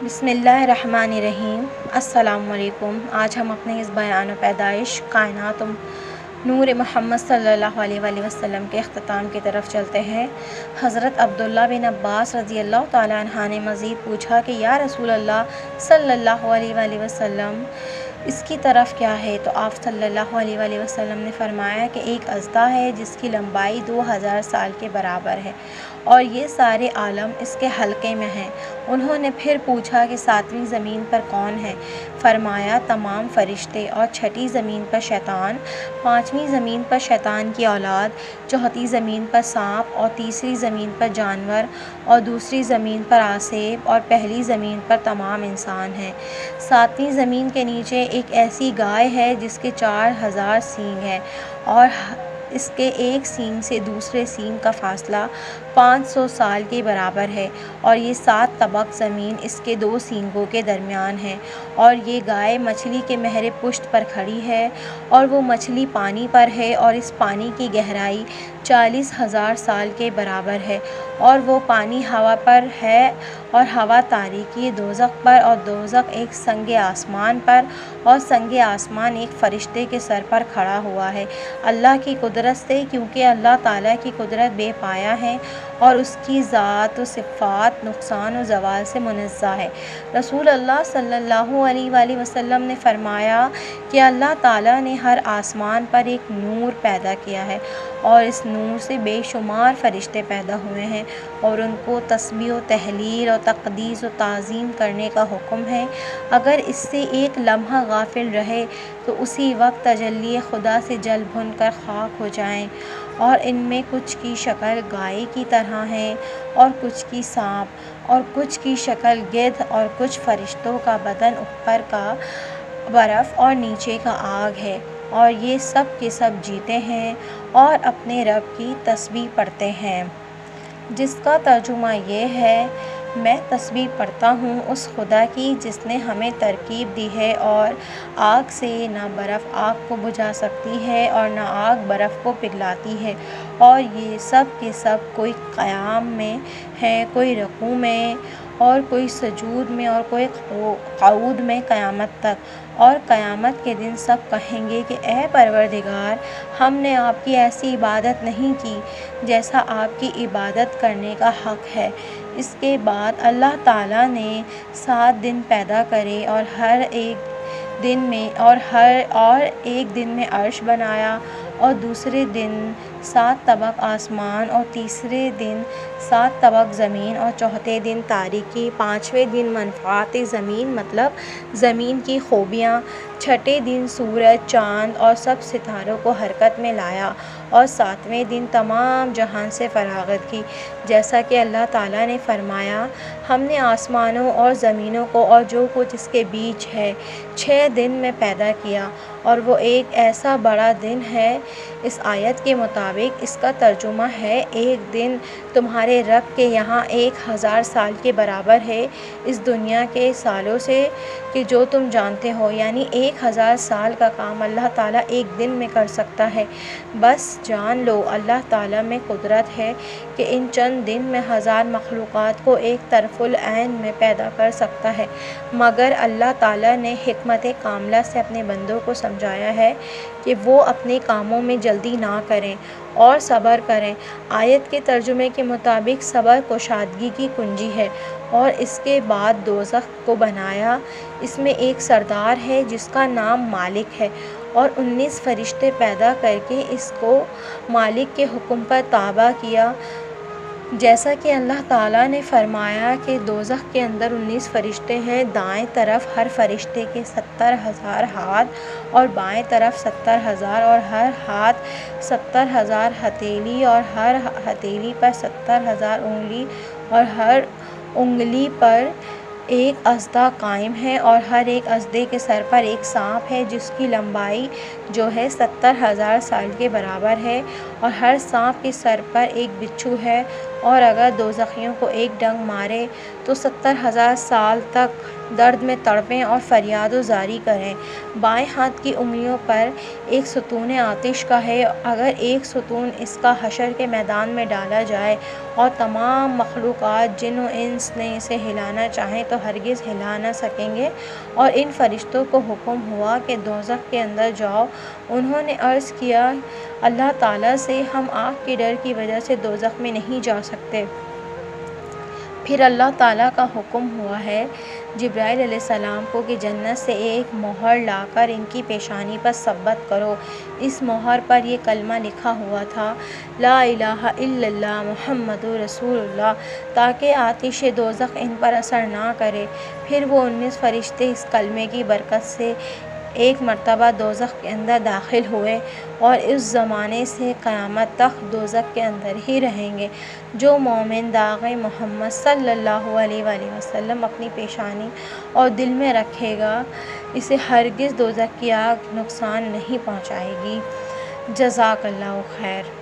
بسم اللہ الرحمن الرحیم۔ السلام علیکم۔ آج ہم اپنے اس بیان و پیدائش کائنات نور محمد صلی اللہ علیہ وآلہ وسلم کے اختتام کی طرف چلتے ہیں۔ حضرت عبداللہ بن عباس رضی اللہ تعالیٰ عنہ نے مزید پوچھا کہ یا رسول اللہ صلی اللہ علیہ وآلہ وسلم، اس کی طرف کیا ہے؟ تو آپ صلی اللہ علیہ وآلہ وسلم نے فرمایا کہ ایک اژدھا ہے جس کی لمبائی 2000 سال کے برابر ہے اور یہ سارے عالم اس کے حلقے میں ہیں۔ انہوں نے پھر پوچھا کہ ساتویں زمین پر کون ہے؟ فرمایا تمام فرشتے، اور چھٹی زمین پر شیطان، پانچویں زمین پر شیطان کی اولاد، چوتھی زمین پر سانپ، اور تیسری زمین پر جانور، اور دوسری زمین پر آسیب، اور پہلی زمین پر تمام انسان ہیں۔ ساتویں زمین کے نیچے ایک ایسی گائے ہے جس کے 4000 سینگ ہیں اور اس کے ایک سینگ سے دوسرے سینگ کا فاصلہ 500 سال کے برابر ہے، اور یہ 7 طبق زمین اس کے 2 سینگوں کے درمیان ہے، اور یہ گائے مچھلی کے مہر پشت پر کھڑی ہے، اور وہ مچھلی پانی پر ہے، اور اس پانی کی گہرائی 40,000 سال کے برابر ہے، اور وہ پانی ہوا پر ہے، اور ہوا تاریکی دوزخ پر، اور دوزخ ایک سنگ آسمان پر، اور سنگ آسمان ایک فرشتے کے سر پر کھڑا ہوا ہے اللہ کی قدرت سے، کیونکہ اللہ تعالیٰ کی قدرت بے پایہ ہے اور اس کی ذات و صفات نقصان و زوال سے منزہ ہے۔ رسول اللہ صلی اللہ علیہ وآلہ وسلم نے فرمایا کہ اللہ تعالیٰ نے ہر آسمان پر ایک نور پیدا کیا ہے، اور اس نور سے بے شمار فرشتے پیدا ہوئے ہیں، اور ان کو تسبیح و تہلیل اور تقدیس و تعظیم کرنے کا حکم ہے۔ اگر اس سے ایک لمحہ غافل رہے تو اسی وقت تجلی خدا سے جل بھن کر خاک ہو جائیں، اور ان میں کچھ کی شکل گائے کی طرح ہے، اور کچھ کی سانپ، اور کچھ کی شکل گدھ، اور کچھ فرشتوں کا بدن اوپر کا برف اور نیچے کا آگ ہے، اور یہ سب کے سب جیتے ہیں اور اپنے رب کی تسبیح پڑھتے ہیں، جس کا ترجمہ یہ ہے میں تسبیح پڑھتا ہوں اس خدا کی جس نے ہمیں ترکیب دی ہے، اور آگ سے نہ برف آگ کو بجھا سکتی ہے اور نہ آگ برف کو پگھلاتی ہے، اور یہ سب کے سب کوئی قیام میں ہے، کوئی رکوع میں، اور کوئی سجود میں، اور کوئی قعود میں قیامت تک۔ اور قیامت کے دن سب کہیں گے کہ اے پروردگار، ہم نے آپ کی ایسی عبادت نہیں کی جیسا آپ کی عبادت کرنے کا حق ہے۔ اس کے بعد اللہ تعالیٰ نے 7 دن پیدا کرے، اور ایک دن میں عرش بنایا، اور دوسرے دن 7 طبق آسمان، اور تیسرے دن 7 طبق زمین، اور چوتھے دن تاریکی، پانچویں دن منفعت زمین مطلب زمین کی خوبیاں، چھٹے دن سورج، چاند اور سب ستاروں کو حرکت میں لایا، اور 7ویں دن تمام جہان سے فراغت کی، جیسا کہ اللہ تعالیٰ نے فرمایا ہم نے آسمانوں اور زمینوں کو اور جو کچھ اس کے بیچ ہے 6 دن میں پیدا کیا، اور وہ ایک ایسا بڑا دن ہے۔ اس آیت کے مطابق اس کا ترجمہ ہے ایک دن تمہارے رب کے یہاں 1000 سال کے برابر ہے اس دنیا کے سالوں سے کہ جو تم جانتے ہو، یعنی 1000 سال کا کام اللہ تعالیٰ ایک دن میں کر سکتا ہے۔ بس جان لو اللہ تعالیٰ میں قدرت ہے کہ ان چند دن میں 1000 مخلوقات کو ایک طرف العین میں پیدا کر سکتا ہے، مگر اللہ تعالیٰ نے حکمت کاملہ سے اپنے بندوں کو سمجھایا ہے کہ وہ اپنے کاموں میں جلدی نہ کریں اور صبر کریں۔ آیت کے ترجمے کے مطابق صبر کشادگی کی کنجی ہے۔ اور اس کے بعد دوزخ کو بنایا، اس میں ایک سردار ہے جس کا نام مالک ہے، اور 19 فرشتے پیدا کر کے اس کو مالک کے حکم پر تابع کیا، جیسا کہ اللہ تعالیٰ نے فرمایا کہ دوزخ کے اندر 19 فرشتے ہیں، دائیں طرف ہر فرشتے کے 70,000 ہاتھ، اور بائیں طرف 70,000، اور ہر ہاتھ 70,000 ہتھیلی، اور ہر ہتھیلی پر 70,000 انگلی، اور ہر انگلی پر ایک اژدھا قائم ہے، اور ہر ایک اژدھے کے سر پر ایک سانپ ہے جس کی لمبائی جو ہے 70,000 سال کے برابر ہے، اور ہر سانپ کے سر پر ایک بچھو ہے، اور اگر دوزخیوں کو ایک ڈنگ مارے تو 70,000 سال تک درد میں تڑپیں اور فریاد و زاری کریں۔ بائیں ہاتھ کی انگلیوں پر ایک ستون آتش کا ہے، اگر ایک ستون اس کا حشر کے میدان میں ڈالا جائے اور تمام مخلوقات جن و انس نے اسے ہلانا چاہیں تو ہرگز ہلا نہ سکیں گے۔ اور ان فرشتوں کو حکم ہوا کہ دوزخ کے اندر جاؤ۔ انہوں نے عرض کیا اللہ تعالیٰ سے ہم آگ کے ڈر کی وجہ سے دوزخ میں نہیں جا سکتے۔ پھر اللہ تعالیٰ کا حکم ہوا ہے جبرائیل علیہ السلام کو کہ جنت سے ایک مہر لا کر ان کی پیشانی پر ثبت کرو۔ اس مہر پر یہ کلمہ لکھا ہوا تھا لا الہ الا اللہ محمد رسول اللہ، تاکہ آتش دوزخ ان پر اثر نہ کرے۔ پھر وہ 19 فرشتے اس کلمے کی برکت سے ایک مرتبہ دوزخ کے اندر داخل ہوئے اور اس زمانے سے قیامت تک دوزخ کے اندر ہی رہیں گے۔ جو مومن داغ محمد صلی اللہ علیہ وآلہ وسلم اپنی پیشانی اور دل میں رکھے گا، اسے ہرگز دوزخ کی آگ نقصان نہیں پہنچائے گی۔ جزاک اللہ خیر۔